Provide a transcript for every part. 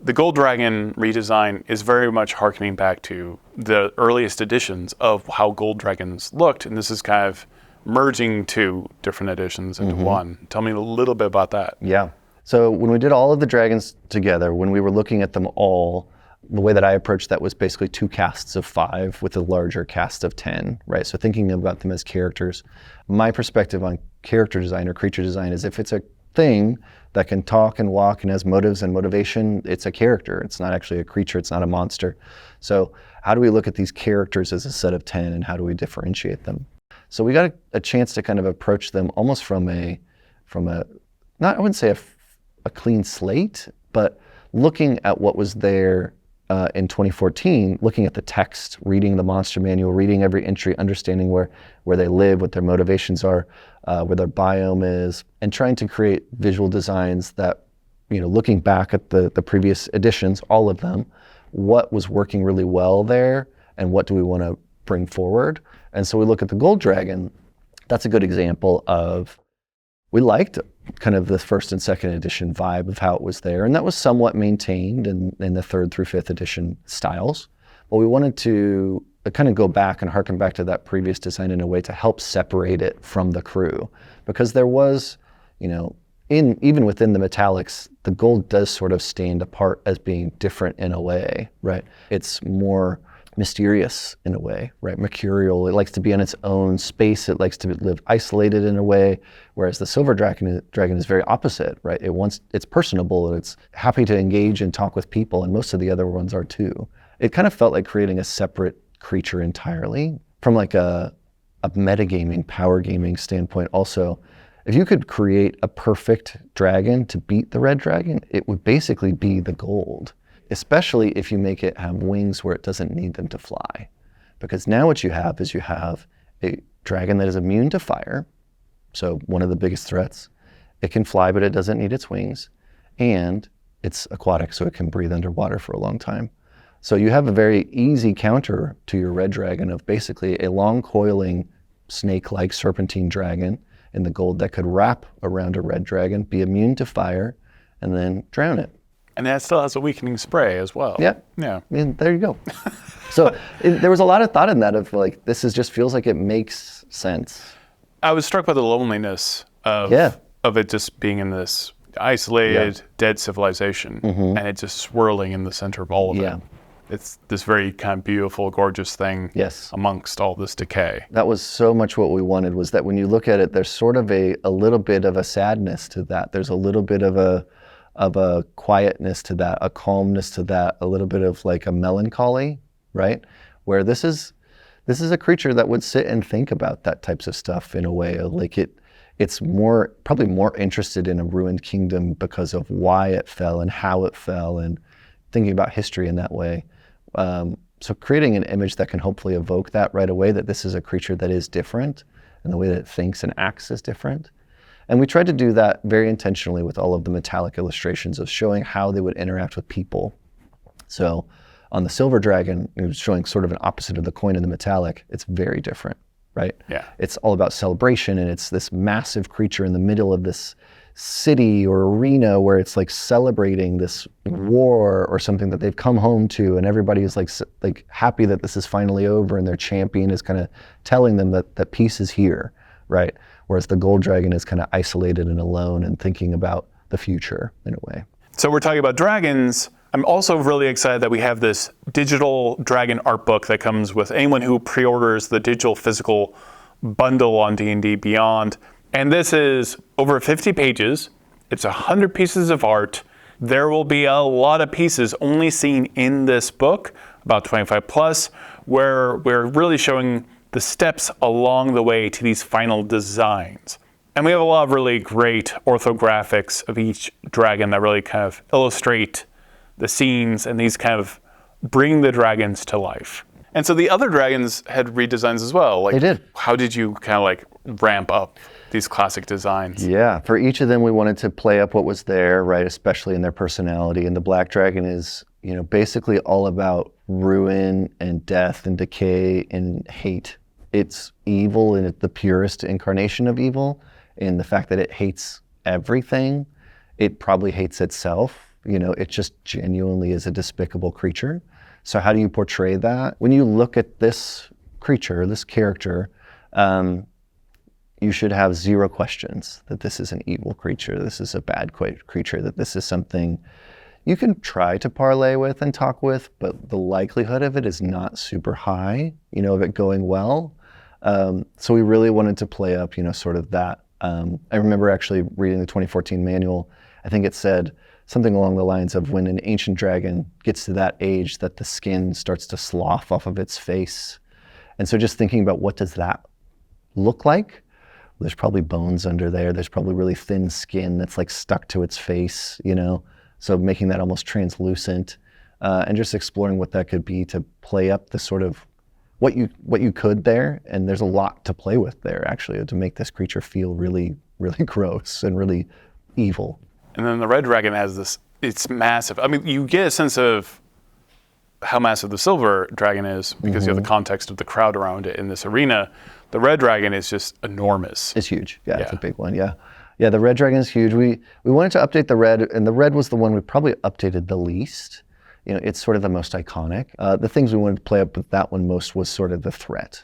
the Gold Dragon redesign is very much harkening back to the earliest editions of how Gold Dragons looked, and this is kind of merging two different editions into one. Tell me a little bit about that. Yeah. So when we did all of the dragons together, when we were looking at them all, the way that I approached that was basically 2 casts of 5 with a larger cast of 10, right? So thinking about them as characters. My perspective on character design or creature design is if it's a thing that can talk and walk and has motives and motivation, it's a character. It's not actually a creature, it's not a monster. So how do we look at these characters as a set of 10 and how do we differentiate them? So we got a chance to kind of approach them almost from a not, I wouldn't say a clean slate, but looking at what was there in 2014, looking at the text, reading the monster manual, reading every entry, understanding where they live, what their motivations are, where their biome is, and trying to create visual designs that, looking back at the previous editions, all of them, what was working really well there and what do we want to bring forward. And so we look at the Gold Dragon. That's a good example of, we liked kind of the first and second edition vibe of how it was there, and that was somewhat maintained in the 3rd through 5th edition styles. But we wanted to kind of go back and harken back to that previous design in a way to help separate it from the crew, because there was, even within the metallics, the gold does sort of stand apart as being different in a way, right? It's more mysterious in a way, right? Mercurial. It likes to be in its own space. It likes to live isolated in a way, whereas the Silver Dragon is very opposite, right? It's personable and it's happy to engage and talk with people, and most of the other ones are too. It kind of felt like creating a separate creature entirely from like a metagaming, power gaming standpoint. Also, if you could create a perfect dragon to beat the red dragon, it would basically be the gold. Especially if you make it have wings where it doesn't need them to fly. Because now what you have is a dragon that is immune to fire, so one of the biggest threats. It can fly, but it doesn't need its wings, and it's aquatic, so it can breathe underwater for a long time. So you have a very easy counter to your red dragon of basically a long coiling snake-like serpentine dragon in the gold that could wrap around a red dragon, be immune to fire, and then drown it. And that still has a weakening spray as well. Yeah. Yeah. And there you go. So there was a lot of thought in that of like, this just feels like it makes sense. I was struck by the loneliness of it just being in this isolated, dead civilization, and it just swirling in the center of all of it. It's this very kind of beautiful, gorgeous thing amongst all this decay. That was so much what we wanted, was that when you look at it, there's sort of a little bit of a sadness to that. There's a little bit of a quietness to that, a calmness to that, a little bit of like a melancholy, right? Where this is a creature that would sit and think about that types of stuff in a way. Like it's probably more interested in a ruined kingdom because of why it fell and how it fell, and thinking about history in that way. So creating an image that can hopefully evoke that right away, that this is a creature that is different, and the way that it thinks and acts is different. And we tried to do that very intentionally with all of the metallic illustrations of showing how they would interact with people. So on the Silver Dragon, it was showing sort of an opposite of the coin in the metallic. It's very different, right? Yeah. It's all about celebration, and it's this massive creature in the middle of this city or arena where it's like celebrating this war or something that they've come home to, and everybody is like happy that this is finally over, and their champion is kind of telling them that peace is here, right? Whereas the Gold Dragon is kind of isolated and alone and thinking about the future in a way. So we're talking about dragons. I'm also really excited that we have this digital dragon art book that comes with anyone who pre-orders the digital physical bundle on D&D Beyond. And this is over 50 pages. It's 100 pieces of art. There will be a lot of pieces only seen in this book, about 25 plus, where we're really showing the steps along the way to these final designs. And we have a lot of really great orthographics of each dragon that really kind of illustrate the scenes, and these kind of bring the dragons to life. And so the other dragons had redesigns as well. Like, they did. How did you kind of like ramp up these classic designs? Yeah, for each of them we wanted to play up what was there, right, especially in their personality. And the Black Dragon is, basically all about ruin and death and decay and hate. It's evil, and it's the purest incarnation of evil, in the fact that it hates everything. It probably hates itself. It just genuinely is a despicable creature. So how do you portray that? When you look at this creature, this character, you should have zero questions that this is an evil creature, this is a bad creature, that this is something you can try to parlay with and talk with, but the likelihood of it is not super high, of it going well. So we really wanted to play up, sort of that. I remember actually reading the 2014 manual. I think it said something along the lines of when an ancient dragon gets to that age that the skin starts to slough off of its face. And so just thinking about what does that look like? There's probably bones under there. There's probably really thin skin that's like stuck to its face, So making that almost translucent, and just exploring what that could be to play up the sort of what you could there. And there's a lot to play with there, actually, to make this creature feel really, really gross and really evil. And then the red dragon has this, it's massive. I mean, you get a sense of how massive the silver dragon is because you have the context of the crowd around it in this arena. The red dragon is just enormous. It's huge. Yeah, it's a big one. Yeah. Yeah, the red dragon is huge. We wanted to update the red, and the red was the one we probably updated the least. It's sort of the most iconic. The things we wanted to play up with that one most was sort of the threat.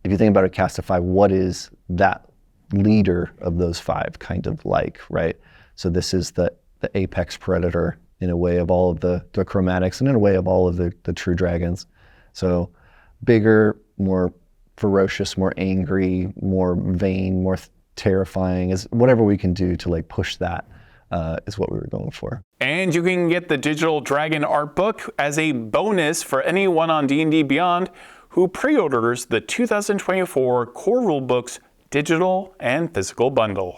If you think about a cast of 5, what is that leader of those 5 kind of like, right? So this is the apex predator in a way of all of the chromatics and in a way of all of the true dragons. So bigger, more ferocious, more angry, more vain, more terrifying, is whatever we can do to like push that is what we were going for. And you can get the digital dragon art book as a bonus for anyone on D&D Beyond who pre-orders the 2024 Core Rulebooks digital and physical bundle.